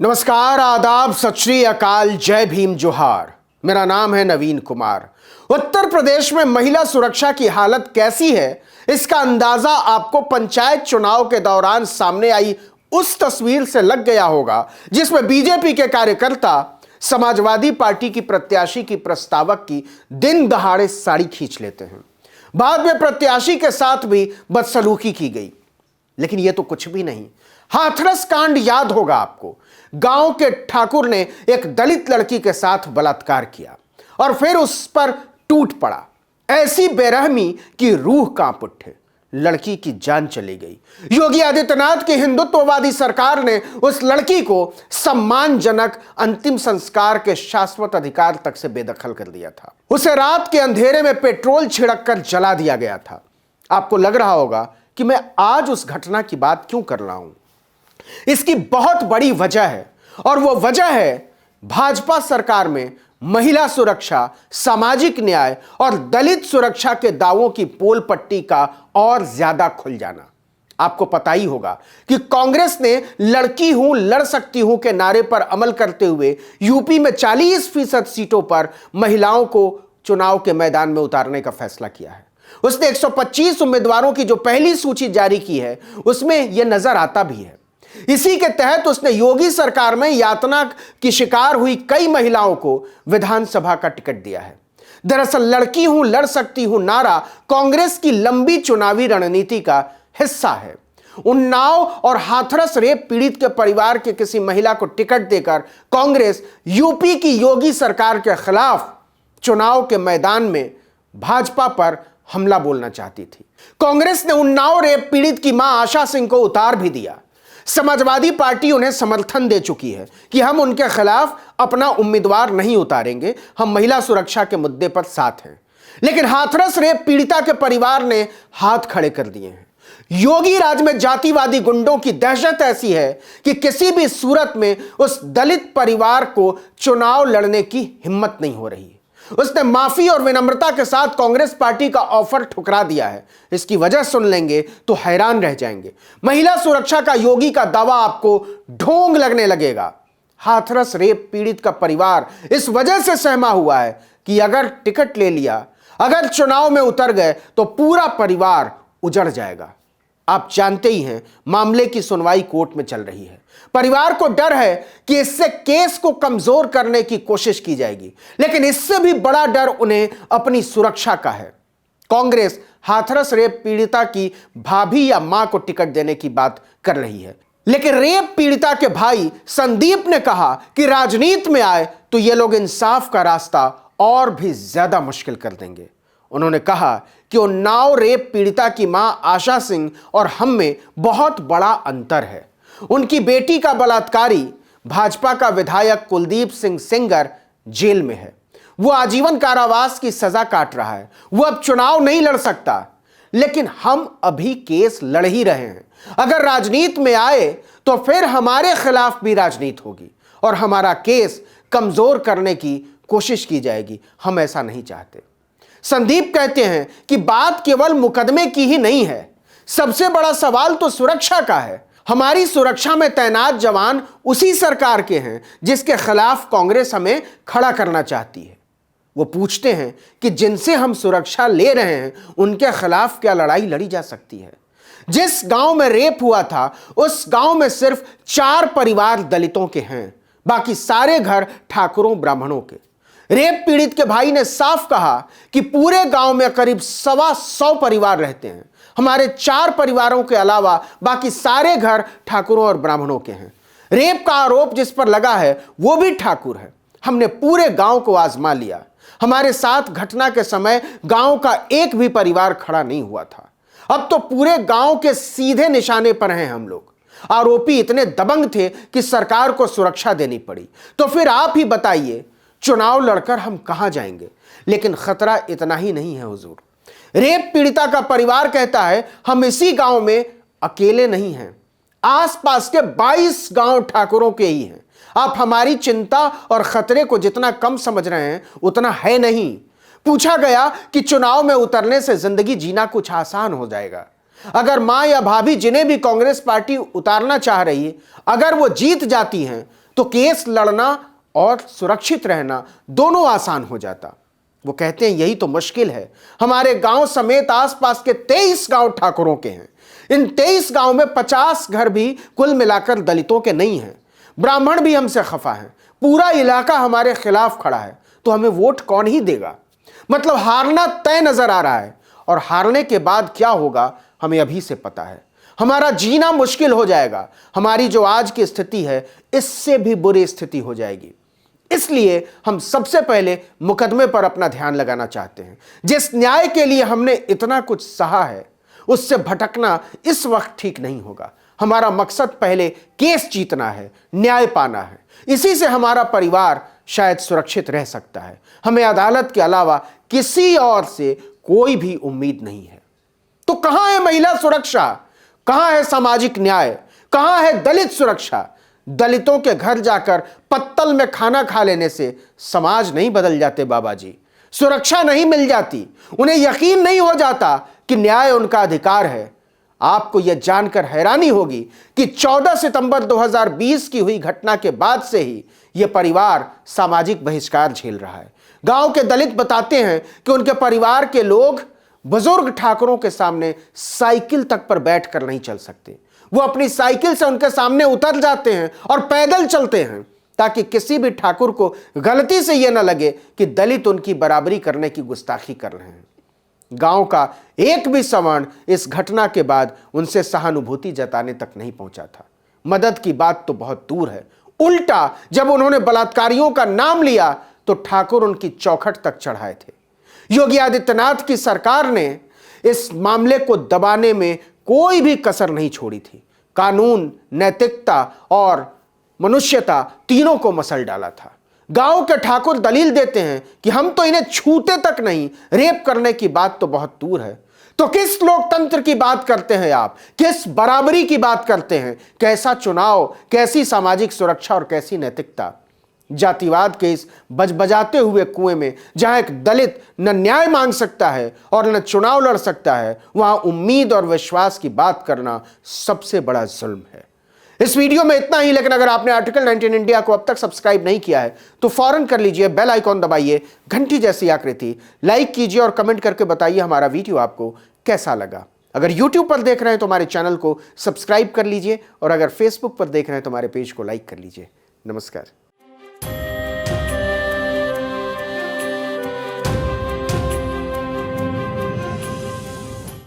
नमस्कार, आदाब, सत श्री अकाल, जय भीम, जोहार। मेरा नाम है नवीन कुमार। उत्तर प्रदेश में महिला सुरक्षा की हालत कैसी है, इसका अंदाजा आपको पंचायत चुनाव के दौरान सामने आई उस तस्वीर से लग गया होगा जिसमें बीजेपी के कार्यकर्ता समाजवादी पार्टी की प्रत्याशी की प्रस्तावक की दिन दहाड़े साड़ी खींच लेते हैं। बाद में प्रत्याशी के साथ भी बदसलूकी की गई। लेकिन यह तो कुछ भी नहीं। हाथरस कांड याद होगा आपको। गांव के ठाकुर ने एक दलित लड़की के साथ बलात्कार किया और फिर उस पर टूट पड़ा। ऐसी बेरहमी कि रूह कांप उठे। लड़की की जान चली गई। योगी आदित्यनाथ की हिंदुत्ववादी सरकार ने उस लड़की को सम्मानजनक अंतिम संस्कार के शाश्वत अधिकार तक से बेदखल कर दिया था। उसे रात के अंधेरे में पेट्रोल छिड़ककर जला दिया गया था। आपको लग रहा होगा कि मैं आज उस घटना की बात क्यों कर रहा हूं। इसकी बहुत बड़ी वजह है और वो वजह है भाजपा सरकार में महिला सुरक्षा, सामाजिक न्याय और दलित सुरक्षा के दावों की पोल पट्टी का और ज्यादा खुल जाना। आपको पता ही होगा कि कांग्रेस ने लड़की हूं लड़ सकती हूं के नारे पर अमल करते हुए यूपी में 40% सीटों पर महिलाओं को चुनाव के मैदान में उतारने का फैसला किया है। उसने 125 उम्मीदवारों की जो पहली सूची जारी की है उसमें यह नजर आता भी है। इसी के तहत उसने योगी सरकार में यातना की शिकार हुई कई महिलाओं को विधानसभा का टिकट दिया है। दरअसल लड़की हूं लड़ सकती हूं नारा कांग्रेस की लंबी चुनावी रणनीति का हिस्सा है। उन्नाव और हाथरस रेप पीड़ित के परिवार के किसी महिला को टिकट देकर कांग्रेस यूपी की योगी सरकार के खिलाफ चुनाव के मैदान में भाजपा पर हमला बोलना चाहती थी। कांग्रेस ने उन्नाव रेप पीड़ित की मां आशा सिंह को उतार भी दिया। समाजवादी पार्टी उन्हें समर्थन दे चुकी है कि हम उनके खिलाफ अपना उम्मीदवार नहीं उतारेंगे, हम महिला सुरक्षा के मुद्दे पर साथ हैं। लेकिन हाथरस रेप पीड़िता के परिवार ने हाथ खड़े कर दिए हैं। योगी राज में जातिवादी गुंडों की दहशत ऐसी है कि किसी भी सूरत में उस दलित परिवार को चुनाव लड़ने की हिम्मत नहीं हो रही। उसने माफी और विनम्रता के साथ कांग्रेस पार्टी का ऑफर ठुकरा दिया है। इसकी वजह सुन लेंगे तो हैरान रह जाएंगे। महिला सुरक्षा का योगी का दावा आपको ढोंग लगने लगेगा। हाथरस रेप पीड़ित का परिवार इस वजह से सहमा हुआ है कि अगर टिकट ले लिया, अगर चुनाव में उतर गए तो पूरा परिवार उजड़ जाएगा। आप जानते ही हैं मामले की सुनवाई कोर्ट में चल रही है। परिवार को डर है कि इससे केस को कमजोर करने की कोशिश की जाएगी, लेकिन इससे भी बड़ा डर उन्हें अपनी सुरक्षा का है। कांग्रेस हाथरस रेप पीड़िता की भाभी या मां को टिकट देने की बात कर रही है, लेकिन रेप पीड़िता के भाई संदीप ने कहा कि राजनीति में आए तो ये लोग इंसाफ का रास्ता और भी ज्यादा मुश्किल कर देंगे। उन्होंने कहा कि उन्नाव रेप पीड़िता की मां आशा सिंह और हम में बहुत बड़ा अंतर है। उनकी बेटी का बलात्कारी भाजपा का विधायक कुलदीप सिंह सेंगर जेल में है। वो आजीवन कारावास की सजा काट रहा है। वो अब चुनाव नहीं लड़ सकता, लेकिन हम अभी केस लड़ ही रहे हैं। अगर राजनीति में आए तो फिर हमारे खिलाफ भी राजनीति होगी और हमारा केस कमजोर करने की कोशिश की जाएगी। हम ऐसा नहीं चाहते। संदीप कहते हैं कि बात केवल मुकदमे की ही नहीं है, सबसे बड़ा सवाल तो सुरक्षा का है। हमारी सुरक्षा में तैनात जवान उसी सरकार के हैं जिसके खिलाफ कांग्रेस हमें खड़ा करना चाहती है। वो पूछते हैं कि जिनसे हम सुरक्षा ले रहे हैं उनके खिलाफ क्या लड़ाई लड़ी जा सकती है। जिस गांव में रेप हुआ था उस गांव में सिर्फ 4 परिवार दलितों के हैं, बाकी सारे घर ठाकुरों ब्राह्मणों के। रेप पीड़ित के भाई ने साफ कहा कि पूरे गांव में करीब 125 परिवार रहते हैं। हमारे 4 परिवारों के अलावा बाकी सारे घर ठाकुरों और ब्राह्मणों के हैं। रेप का आरोप जिस पर लगा है वो भी ठाकुर है। हमने पूरे गांव को आजमा लिया। हमारे साथ घटना के समय गांव का एक भी परिवार खड़ा नहीं हुआ था। अब तो पूरे गांव के सीधे निशाने पर हैं हम लोग। आरोपी इतने दबंग थे कि सरकार को सुरक्षा देनी पड़ी। तो फिर आप ही बताइए, चुनाव लड़कर हम कहां जाएंगे। लेकिन खतरा इतना ही नहीं है हुजूर। रेप पीड़िता का परिवार कहता है हम इसी गांव में अकेले नहीं हैं, आसपास के 22 गांव ठाकुरों के ही हैं। आप हमारी चिंता और खतरे को जितना कम समझ रहे हैं उतना है नहीं। पूछा गया कि चुनाव में उतरने से जिंदगी जीना कुछ आसान हो जाएगा। अगर मां या भाभी जिन्हें भी कांग्रेस पार्टी उतारना चाह रही है, अगर वो जीत जाती हैं तो केस लड़ना और सुरक्षित रहना दोनों आसान हो जाता। वो कहते हैं यही तो मुश्किल है। हमारे गांव समेत आसपास के 23 गांव ठाकुरों के हैं। इन 23 गांव में 50 घर भी कुल मिलाकर दलितों के नहीं हैं। ब्राह्मण भी हमसे खफा हैं। पूरा इलाका हमारे खिलाफ खड़ा है, तो हमें वोट कौन ही देगा। मतलब हारना तय नजर आ रहा है, और हारने के बाद क्या होगा हमें अभी से पता है। हमारा जीना मुश्किल हो जाएगा। हमारी जो आज की स्थिति है इससे भी बुरी स्थिति हो जाएगी। इसलिए हम सबसे पहले मुकदमे पर अपना ध्यान लगाना चाहते हैं। जिस न्याय के लिए हमने इतना कुछ सहा है उससे भटकना इस वक्त ठीक नहीं होगा। हमारा मकसद पहले केस जीतना है, न्याय पाना है। इसी से हमारा परिवार शायद सुरक्षित रह सकता है। हमें अदालत के अलावा किसी और से कोई भी उम्मीद नहीं है। तो कहां है महिला सुरक्षा, कहां है सामाजिक न्याय, कहां है दलित सुरक्षा। दलितों के घर जाकर पत्तल में खाना खा लेने से समाज नहीं बदल जाते बाबा जी। सुरक्षा नहीं मिल जाती, उन्हें यकीन नहीं हो जाता कि न्याय उनका अधिकार है। आपको यह जानकर हैरानी होगी कि 14 सितंबर 2020 की हुई घटना के बाद से ही यह परिवार सामाजिक बहिष्कार झेल रहा है। गांव के दलित बताते हैं कि उनके परिवार के लोग बुजुर्ग ठाकुरों के सामने साइकिल तक पर बैठकर नहीं चल सकते। वो अपनी साइकिल से उनके सामने उतर जाते हैं और पैदल चलते हैं, ताकि किसी भी ठाकुर को गलती से यह न लगे कि दलित उनकी बराबरी करने की गुस्ताखी कर रहे हैं। गांव का एक भी सवर्ण इस घटना के बाद उनसे सहानुभूति जताने तक नहीं पहुंचा था। मदद की बात तो बहुत दूर है। उल्टा जब उन्होंने बलात्कारियों का नाम लिया तो ठाकुर उनकी चौखट तक चढ़ाए थे। योगी आदित्यनाथ की सरकार ने इस मामले को दबाने में कोई भी कसर नहीं छोड़ी थी। कानून, नैतिकता और मनुष्यता तीनों को मसल डाला था। गांव के ठाकुर दलील देते हैं कि हम तो इन्हें छूते तक नहीं, रेप करने की बात तो बहुत दूर है। तो किस लोकतंत्र की बात करते हैं आप, किस बराबरी की बात करते हैं? कैसा चुनाव, कैसी सामाजिक सुरक्षा और कैसी नैतिकता? जातिवाद के इस बजबजाते हुए कुएं में जहां एक दलित न न्याय मांग सकता है और न चुनाव लड़ सकता है, वहां उम्मीद और विश्वास की बात करना सबसे बड़ा जुल्म है। इस वीडियो में इतना ही, लेकिन अगर आपने आर्टिकल 19 इंडिया को अब तक सब्सक्राइब नहीं किया है तो फौरन कर लीजिए, बेल आइकॉन दबाइए, घंटी जैसी आकृति, लाइक कीजिए और कमेंट करके बताइए हमारा वीडियो आपको कैसा लगा। अगर YouTube पर देख रहे हैं तो हमारे चैनल को सब्सक्राइब कर लीजिए, और अगर Facebook पर देख रहे हैं तो हमारे पेज को लाइक कर लीजिए। नमस्कार।